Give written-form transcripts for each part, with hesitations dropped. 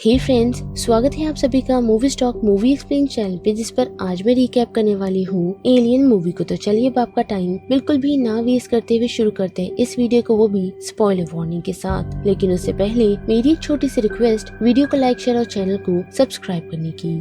हे friends, स्वागत है आप सभी का movie stock movie explain channel पे, जिस पर आज मैं रिकैप करने वाली हूँ एलियन मूवी को। तो चलिए अब आपका टाइम बिल्कुल भी ना वेस्ट करते हुए शुरू करते हैं इस वीडियो को, वो भी स्पॉइलर वार्निंग के साथ। लेकिन उससे पहले मेरी एक छोटी सी रिक्वेस्ट, वीडियो को लाइक, शेयर और चैनल को सब्सक्राइब करने की।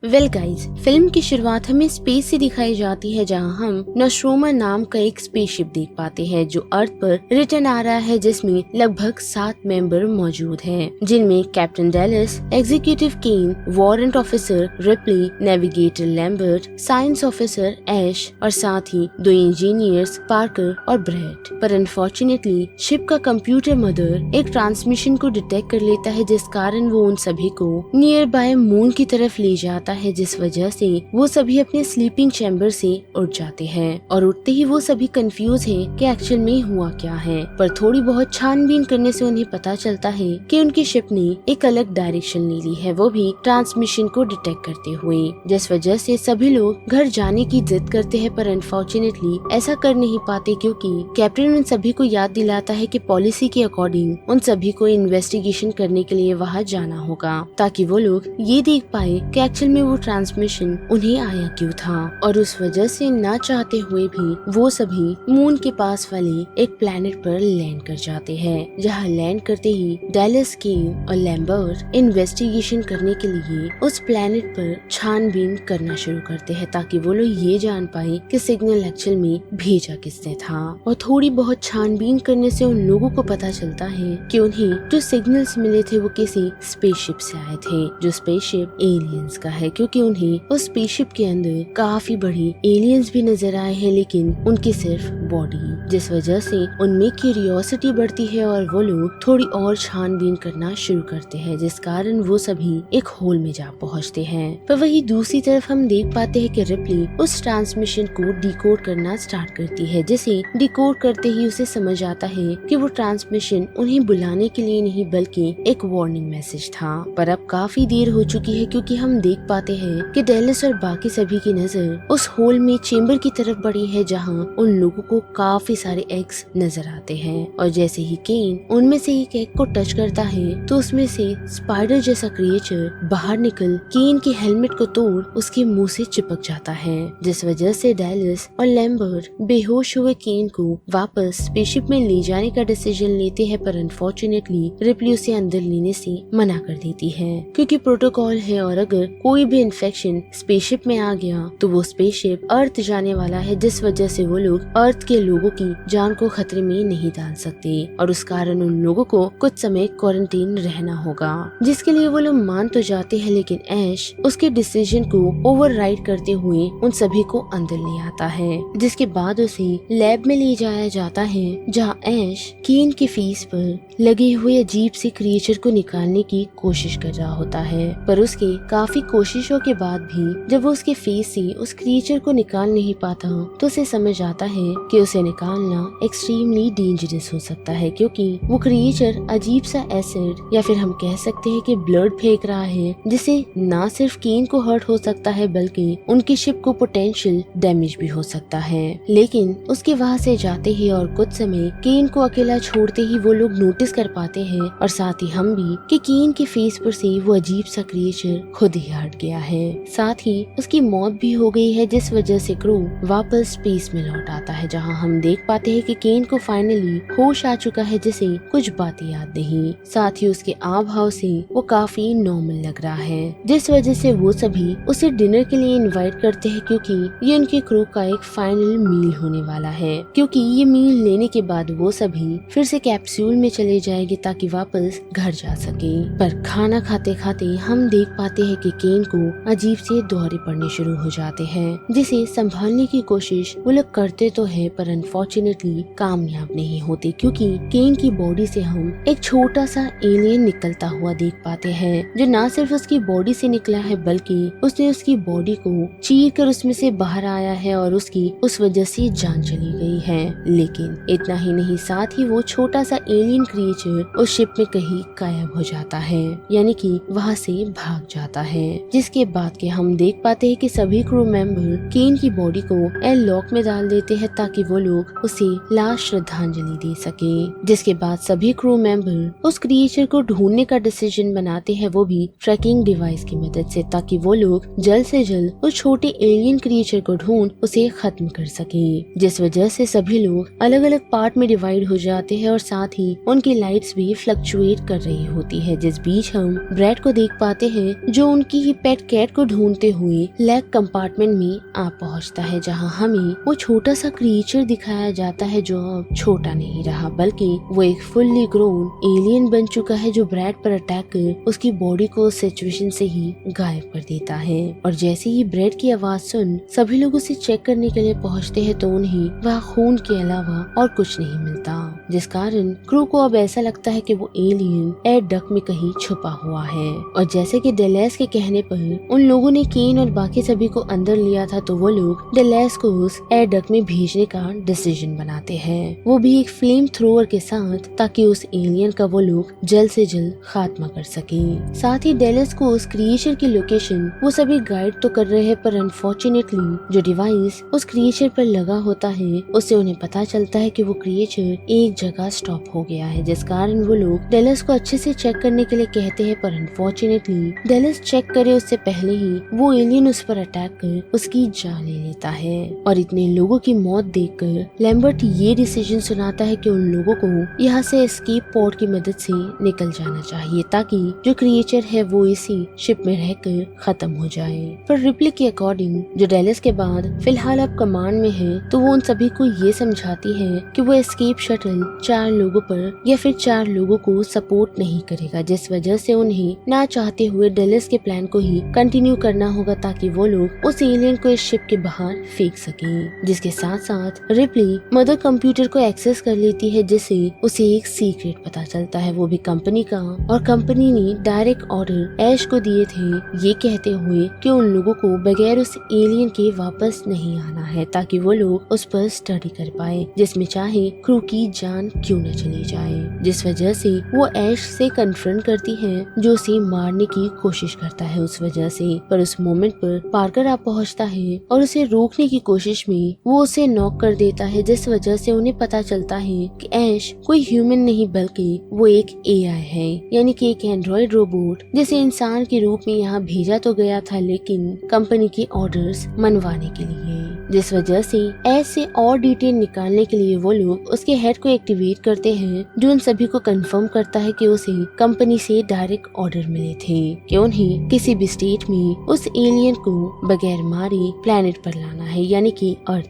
वेल गाइज, फिल्म की शुरुआत हमें स्पेस से दिखाई जाती है, जहां हम नोस्ट्रोमा नाम का एक स्पेसशिप देख पाते हैं जो अर्थ पर रिटर्न आ रहा है, जिसमें लगभग 7 मेंबर मौजूद हैं, जिनमें captain Dallas, executive Kane, warrant officer Ripley, navigator Lambert, science officer Ash और साथ ही 2 इंजीनियर्स पार्कर और ब्रेट। पर अनफॉर्चुनेटली शिप का कंप्यूटर मदर एक ट्रांसमिशन को डिटेक्ट कर लेता है, जिस कारण वो उन सभी को नियर बाय मून की तरफ ले जाता है, जिस वजह से वो सभी अपने स्लीपिंग चैम्बर से उठ जाते हैं। और उठते ही वो सभी कंफ्यूज हैं कि एक्चुअल में हुआ क्या है। पर थोड़ी बहुत छानबीन करने से उन्हें पता चलता है कि उनकी शिप ने एक अलग डायरेक्शन ले ली है, वो भी ट्रांसमिशन को डिटेक्ट करते हुए, जिस वजह से सभी लोग घर जाने की जिद करते हैं। पर अनफॉर्चुनेटली ऐसा कर नहीं पाते, क्योंकि कैप्टन उन सभी को याद दिलाता है कि पॉलिसी के अकॉर्डिंग उन सभी को इन्वेस्टिगेशन करने के लिए वहाँ जाना होगा, ताकि वो लोग ये देख पाए कि एक्चुअल में वो ट्रांसमिशन उन्हें आया क्यों था। और उस वजह से ना चाहते हुए भी वो सभी मून के पास वाले एक प्लेनेट पर लैंड कर जाते हैं, जहां लैंड करते ही डेलिस, केन और लैम्बर्ट इन्वेस्टिगेशन करने के लिए उस प्लेनेट पर छानबीन करना शुरू करते हैं, ताकि वो लोग ये जान पाए कि सिग्नल एक्चुअल में भेजा किसने था। और थोड़ी बहुत छानबीन करने से उन लोगों को पता चलता है कि उन्हें जो सिग्नल्स मिले थे वो किसी स्पेसशिप से आए थे, जो स्पेसशिप एलियंस का है, क्योंकि उन्हें उस स्पेसशिप के अंदर काफी बड़ी एलियंस भी नजर आए हैं, लेकिन उनकी सिर्फ बॉडी, जिस वजह से उनमें क्यूरियोसिटी बढ़ती है और वो लोग थोड़ी और छानबीन करना शुरू करते हैं, जिस कारण वो सभी एक होल में जा पहुंचते हैं। पर वही दूसरी तरफ हम देख पाते हैं कि रिप्ली उस ट्रांसमिशन को डिकोड करना स्टार्ट करती है, जिसे डिकोड करते ही उसे समझ आता है कि वो ट्रांसमिशन उन्हें बुलाने के लिए नहीं बल्कि एक वार्निंग मैसेज था। पर अब काफी देर हो चुकी है, क्योंकि हम देख पाते हैं कि डेलिस और बाकी सभी की नजर उस होल में चेम्बर की तरफ बढ़ी है, जहां उन लोगों को काफी सारे एग्स नजर आते हैं। और जैसे ही केन उनमें से एक एग को टच करता है, तो उसमें से स्पाइडर जैसा क्रिएचर बाहर निकल केन के हेलमेट को तोड़ उसके मुंह से चिपक जाता है, जिस वजह से डेलिस और लैम्बर्ट बेहोश हुए केन को वापस स्पेसशिप में ले जाने का डिसीजन लेते हैं। पर अनफॉर्चुनेटली रिप्ली उसे अंदर लेने से मना कर देती है, क्योंकि प्रोटोकॉल है और अगर कोई भी इन्फेक्शन स्पेसशिप में आ गया तो वो स्पेसशिप अर्थ जाने वाला है, जिस वजह से वो लोग अर्थ के लोगों की जान को खतरे में नहीं डाल सकते। और उस कारण उन लोगों को कुछ समय क्वारंटीन रहना होगा, जिसके लिए वो लोग मान तो जाते हैं, लेकिन ऐश उसके डिसीजन को ओवरराइड करते हुए उन सभी को अंदर ले आता है, जिसके बाद उसे लैब में ले जाया जाता है, जहां ऐश केन के फेस पर लगे हुए अजीब से क्रिएचर को निकालने की कोशिश कर रहा होता है। पर उसके काफी कोशिशों के बाद भी जब वो उसके फेस से उस क्रिएचर को निकाल नहीं पाता, तो उसे समझ आता है कि उसे निकालना एक्सट्रीमली डेंजरस हो सकता है, क्योंकि वो क्रिएचर अजीब सा एसिड या फिर हम कह सकते हैं कि ब्लड फेंक रहा है, जिसे ना सिर्फ केन को हर्ट हो सकता है बल्कि उनकी शिप को पोटेंशियल डैमेज भी हो सकता है। लेकिन उसके वहाँ से जाते ही और कुछ समय केन को अकेला छोड़ते ही वो लोग नोटिस कर पाते हैं, और साथ ही हम भी, कि केन के फेस पर से वो अजीब सा क्रिएचर खुद ही हट गया है। साथ ही उसकी मौत भी हो गई है, जिस वजह से क्रू वापस स्पेस में लौट आता है, जहां हम देख पाते हैं कि केन को फाइनली होश आ चुका है, जिसे कुछ बातें याद नहीं। साथ ही उसके आव भाव से वो काफी नॉर्मल लग रहा है, जिस वजह से वो सभी उसे डिनर के लिए इनवाइट करते हैं, क्योंकि ये उनके क्रू का एक फाइनल मील होने वाला है। क्योंकि ये मील लेने के बाद वो सभी फिर से कैप्सूल में चले जाएंगे ताकि वापस घर जा सके। पर खाना खाते खाते हम देख पाते हैं कि केन को अजीब से दौरे पड़ने शुरू हो जाते हैं, जिसे संभालने की कोशिश वो लोग करते तो है, पर अनफॉर्चुनेटली कामयाब नहीं होते, क्योंकि केन की बॉडी से हम एक छोटा सा एलियन निकलता हुआ देख पाते हैं, जो ना सिर्फ उसकी बॉडी से निकला है बल्कि उसने उसकी बॉडी को चीर कर उसमें से बाहर आया है, और उसकी उस वजह से जान चली गई है। लेकिन इतना ही नहीं, साथ ही वो छोटा सा एलियन क्रिएचर उस शिप में कहीं गायब हो जाता है, यानी कि वहाँ से भाग जाता है, जिसके बाद के हम देख पाते हैं कि सभी क्रू मेंबर केन की बॉडी को एयर लॉक में डाल देते हैं, ताकि वो लोग उसे लास्ट श्रद्धांजलि दे सके। जिसके बाद सभी क्रू मेंबर उस क्रिएचर को ढूंढने का डिसीजन बनाते हैं, वो भी ट्रैकिंग डिवाइस की मदद से, ताकि वो लोग जल्द से जल्द उस छोटे एलियन क्रिएचर को ढूंढ उसे खत्म कर सके। जिस वजह से सभी लोग अलग अलग पार्ट में डिवाइड हो जाते हैं और साथ ही उनकी लाइट्स भी फ्लक्चुएट कर रही होती है। जिस बीच हम ब्रैड को देख पाते हैं जो उनकी ही पेट कैट को ढूंढते हुए लैग कंपार्टमेंट में आ पहुंचता है, जहां हमें वो छोटा सा क्रिएचर दिखाया जाता है जो अब छोटा नहीं रहा, बल्कि वो एक फुल्ली ग्रोन एलियन बन चुका है जो ब्रैड पर अटैक कर उसकी बॉडी को सिचुएशन से ही गायब कर देता है। और जैसे ही ब्रैड की आवाज सुन सभी लोग उसे चेक करने के लिए पहुंचते हैं तो उन्हें वह खून के अलावा और कुछ नहीं मिलता, जिस कारण क्रू को अब ऐसा लगता है कि वो एलियन एयर डक्ट में कहीं छुपा हुआ है। और जैसे कि डेलेस के कहने पर उन लोगों ने केन और बाकी सभी को अंदर लिया था, तो वो लोग डेलेस को उस एयर डक्ट में भेजने का डिसीजन बनाते हैं, वो भी एक फ्लेम थ्रोअर के साथ, ताकि उस एलियन का वो लोग जल्द से जल्द खात्मा कर सके। साथ ही डेलेस को उस क्रिएचर की लोकेशन वो सभी गाइड तो कर रहे हैं, पर अनफॉर्चुनेटली जो डिवाइस उस क्रिएचर पर लगा होता है उससे उन्हें पता चलता है कि वो क्रिएचर एक जगह स्टॉप हो गया है, जिस कारण वो लोग डेलेस को अच्छे से चेक करने के लिए कहते हैं। पर अनफॉर्चुनेटली डेलेस चेक करे उससे पहले ही वो एलियन उस पर अटैक कर उसकी जान ले लेता है। और इतने लोगों की मौत देखकर लैम्बर्ट ये डिसीजन सुनाता है कि उन लोगों को यहाँ से एस्केप पॉड की मदद से निकल जाना चाहिए, ताकि जो क्रिएचर है वो इसी शिप में रहकर खत्म हो जाए। पर रिप्ली के अकॉर्डिंग जो डेलेस के बाद फिलहाल अब कमांड में है, तो वो उन सभी को ये समझाती है कि वो एस्केप शटल 4 लोगों पर या फिर 4 लोगों को सपोर्ट नहीं करेगा, जिस वजह से उन्हें ना चाहते हुए डेलेस के प्लान को ही कंटिन्यू करना होगा, ताकि वो लोग उस एलियन को इस शिप के बाहर फेंक सके। जिसके साथ साथ रिप्ली मदर कंप्यूटर को एक्सेस कर लेती है, जिससे उसे एक सीक्रेट पता चलता है, वो भी कंपनी का, और कंपनी ने डायरेक्ट ऑर्डर ऐश को दिए थे, ये कहते हुए कि उन लोगों को बगैर उस एलियन के वापस नहीं आना है, ताकि वो लोग उस पर स्टडी कर पाए, जिसमें चाहे क्रू की जान क्यों न चली जाए। जिस वजह से वो ऐश से कन्फ्रंट करती है, जो उसे मारने की कोशिश करता है उस वजह से। पर उस मोमेंट पर पार्कर आ पहुंचता है और उसे रोकने की कोशिश में वो उसे नॉक कर देता है, जिस वजह से उन्हें पता चलता है कि ऐश कोई ह्यूमन नहीं बल्कि वो एक एआई है, यानी कि एक एंड्रॉइड रोबोट, जिसे इंसान के रूप में यहाँ भेजा तो गया था लेकिन कंपनी के ऑर्डर्स मनवाने के लिए। जिस वजह से ऐश से और डिटेल निकालने के लिए वो लोग उसके हेड को एक्टिवेट करते हैं, जो उन सभी को कंफर्म करता है कि उसे कंपनी से डायरेक्ट ऑर्डर मिले थे कि उन्हें किसी भी स्टेट में उस एलियन को बगैर मारे प्लेनेट पर लाना है, यानी कि अर्थ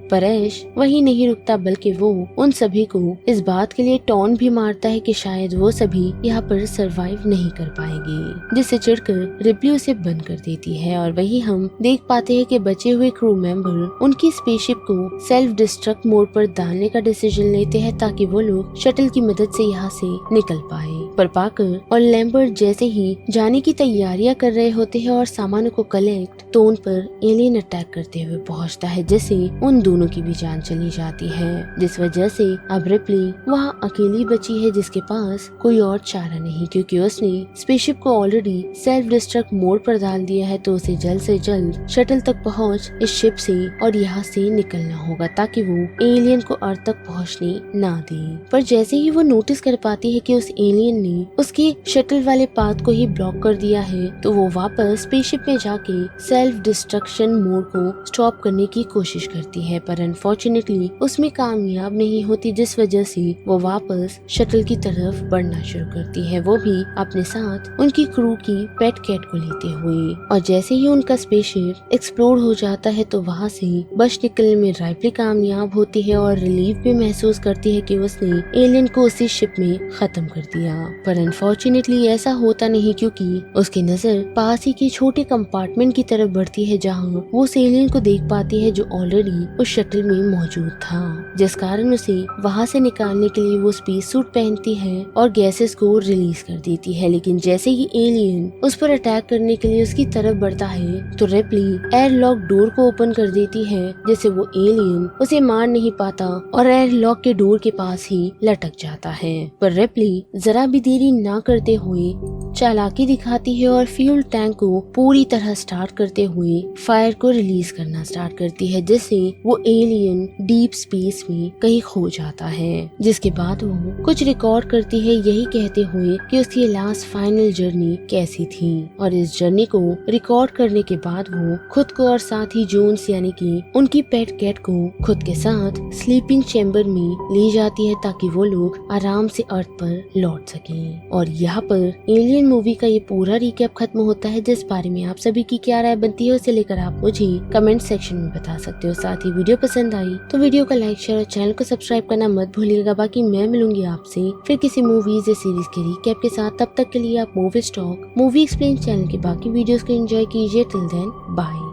पर ऐश वही नहीं रुकता, बल्कि वो उन सभी को इस बात के लिए टॉन्ट भी मारता है कि शायद वो सभी यहाँ पर सरवाइव नहीं कर पाएंगे, जिससे चिढ़कर रिप्ली उसे बंद कर देती है। और वही हम देख पाते हैं कि बचे हुए क्रू मेंबर उनकी स्पेसशिप को सेल्फ डिस्ट्रक्ट मोड पर डालने का डिसीजन लेते हैं, ताकि वो लोग शटल की मदद से यहाँ से निकल पाए। पर पार्कर और लैम्बर्ट जैसे ही जाने की तैयारियां कर रहे होते हैं और सामानों को कलेक्ट, तो उन पर एलियन अटैक करते हुए पहुंचता है, जिससे उन दोनों की भी जान चली जाती है। जिस वजह से अब रिप्ली वहाँ अकेली बची है, जिसके पास कोई और चारा नहीं, क्योंकि उसने स्पेसशिप को ऑलरेडी सेल्फ डिस्ट्रक्ट मोड पर डाल दिया है, तो उसे जल्द से जल्द शटल तक पहुँच इस शिप से और यहाँ से निकलना होगा, ताकि वो एलियन को अर्थ तक पहुँचने ना दे। पर जैसे ही वो नोटिस कर पाती है कि उस एलियन ने उसके शटल वाले पाथ को ही ब्लॉक कर दिया है, तो वो वापस स्पेसशिप में जाके सेल्फ डिस्ट्रक्शन मोड को स्टॉप करने की कोशिश करती है, पर अनफॉर्चुनेटली उसमें कामयाब नहीं होती, जिस वजह से वो वापस शटल की तरफ बढ़ना शुरू करती है, वो भी अपने साथ उनकी क्रू की पेट कैट को लेते हुए। और जैसे ही उनका स्पेसशिप एक्सप्लोर हो जाता है, तो वहाँ से बच निकलने में रिप्ली कामयाब होती है और रिलीफ भी महसूस करती है कि उसने एलियन को उसी शिप में खत्म कर दिया। पर अनफॉर्चुनेटली ऐसा होता नहीं, क्योंकि उसकी नजर पास ही के छोटे कंपार्टमेंट की तरफ बढ़ती है, जहाँ वो उस एलियन को देख पाती है जो ऑलरेडी उस शटल में मौजूद था, जिस कारण उसे वहाँ से निकालने के लिए वो स्पेस सूट पहनती है और गैसेस को रिलीज कर देती है। लेकिन जैसे ही एलियन उस पर अटैक करने के लिए उसकी तरफ बढ़ता है, तो रिप्ली एयरलॉक डोर को ओपन कर देती है, जिससे वो एलियन उसे मार नहीं पाता और एयरलॉक के डोर के पास ही लटक जाता है। पर रिप्ली जरा भी देरी ना करते हुए चालाकी दिखाती है और फ्यूल टैंक को पूरी तरह स्टार्ट करते हुए फायर को रिलीज करना स्टार्ट करती है, जिससे वो एलियन डीप स्पेस में कहीं खो जाता है। जिसके बाद वो कुछ रिकॉर्ड करती है, यही कहते हुए कि उसकी लास्ट फाइनल जर्नी कैसी थी। और इस जर्नी को रिकॉर्ड करने के बाद वो खुद को और साथ ही जोन्स यानी कि उनकी पेट कैट को खुद के साथ स्लीपिंग चैम्बर में ले जाती है, ताकि वो लोग आराम से अर्थ पर लौट सकें। और यहाँ पर एलियन मूवी का ये पूरा रिकैप खत्म होता है, जिस बारे में आप सभी की क्या राय बनती है उसे लेकर आप मुझे कमेंट सेक्शन में बता सकते हो। साथ ही वीडियो पसंद आई तो वीडियो का लाइक शेयर और चैनल को सब्सक्राइब करना मत भूलिएगा। बाकी मैं मिलूंगी आपसे फिर किसी मूवीज या सीरीज के रिकैप के साथ। तब तक के लिए आप movie stock movie explain channel के बाकी वीडियोस को एंजॉय कीजिए। Till then bye.